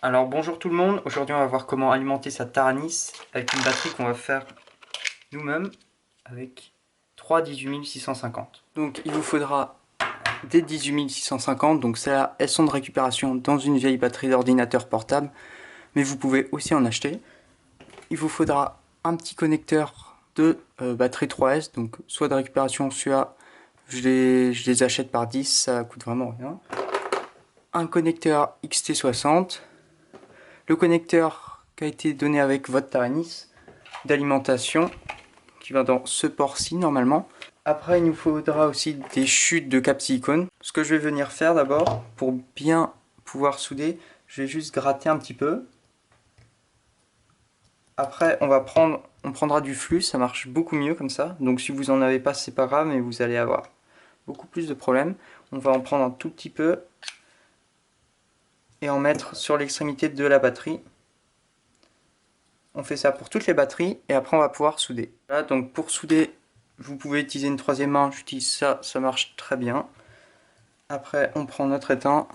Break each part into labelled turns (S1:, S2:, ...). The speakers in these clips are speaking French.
S1: Alors bonjour tout le monde, aujourd'hui on va voir comment alimenter sa Taranis avec une batterie qu'on va faire nous-mêmes avec 3 18650. Donc il vous faudra des 18650, donc celles-là elles sont de récupération dans une vieille batterie d'ordinateur portable, mais vous pouvez aussi en acheter. Il vous faudra un petit connecteur de batterie 3S, donc soit de récupération, soit je les achète par 10, ça coûte vraiment rien. Un connecteur XT60. Le connecteur qui a été donné avec votre Taranis d'alimentation qui va dans ce port-ci normalement. Après il nous faudra aussi des chutes de cap silicone. Ce que je vais venir faire d'abord pour bien pouvoir souder, je vais juste gratter un petit peu. Après on prendra du flux, ça marche beaucoup mieux comme ça. Donc si vous en avez pas c'est pas grave, mais vous allez avoir beaucoup plus de problèmes. On va en prendre un tout petit peu et en mettre sur l'extrémité de la batterie. On fait ça pour toutes les batteries et après on va pouvoir souder. Là, donc pour souder, vous pouvez utiliser une troisième main, j'utilise ça, ça marche très bien. Après on prend notre étain.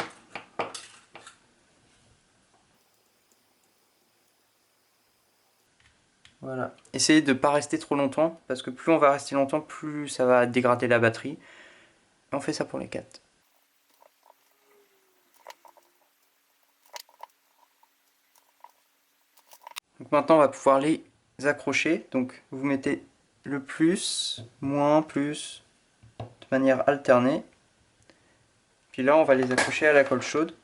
S1: Voilà. Essayez de ne pas rester trop longtemps, parce que plus on va rester longtemps, plus ça va dégrader la batterie. Et on fait ça pour les 4. Donc maintenant on va pouvoir les accrocher. Donc vous mettez le plus, moins, plus, de manière alternée. Puis là on va les accrocher à la colle chaude.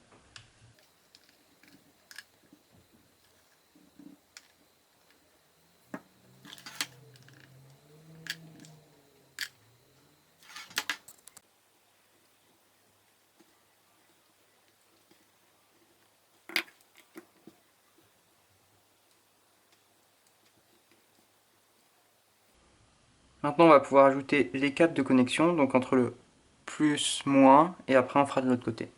S1: Maintenant on va pouvoir ajouter les câbles de connexion, donc entre le plus, moins, et après on fera de l'autre côté.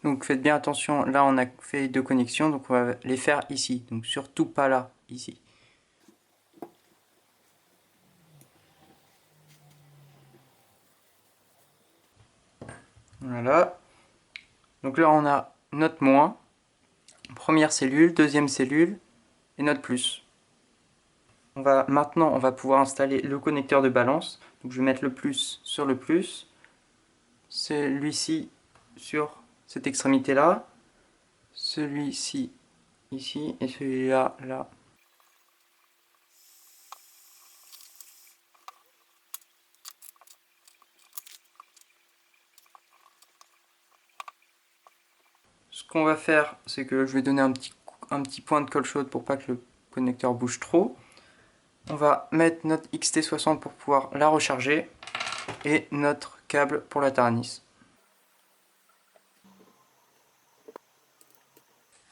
S1: Donc faites bien attention, là on a fait 2 connexions, donc on va les faire ici, donc surtout pas là, ici. Voilà. Donc là on a notre moins, première cellule, deuxième cellule, et notre plus. Maintenant on va pouvoir installer le connecteur de balance, donc je vais mettre le plus sur le plus, celui-ci sur cette extrémité là, celui-ci ici, et celui-là là. Ce qu'on va faire, c'est que je vais donner un petit point de colle chaude pour pas que le connecteur bouge trop. On va mettre notre XT60 pour pouvoir la recharger et notre câble pour la Taranis.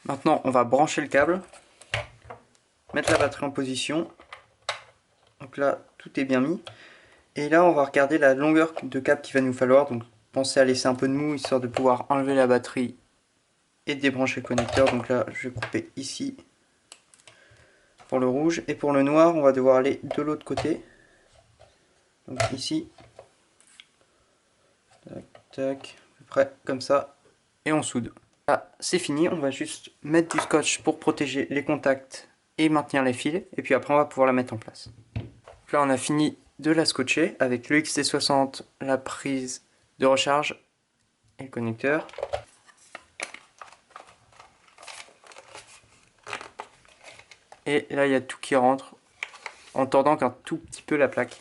S1: Maintenant, on va brancher le câble, mettre la batterie en position. Donc là, tout est bien mis. Et là, on va regarder la longueur de câble qu'il va nous falloir. Donc pensez à laisser un peu de mou, histoire de pouvoir enlever la batterie et débrancher le connecteur. Donc là, je vais couper ici pour le rouge. Et pour le noir, on va devoir aller de l'autre côté. Donc ici. Tac, tac, à peu près comme ça. Et on soude. Là, c'est fini. On va juste mettre du scotch pour protéger les contacts et maintenir les fils. Et puis après, on va pouvoir la mettre en place. Donc là, on a fini de la scotcher avec le XT60, la prise de recharge et le connecteur. Et là, il y a tout qui rentre en tordant qu'un tout petit peu la plaque.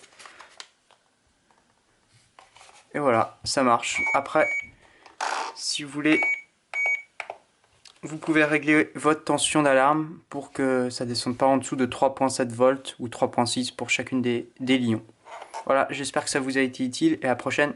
S1: Et voilà, ça marche. Après, si vous voulez, vous pouvez régler votre tension d'alarme pour que ça ne descende pas en dessous de 3.7 volts ou 3.6 pour chacune des lions. Voilà, j'espère que ça vous a été utile et à la prochaine.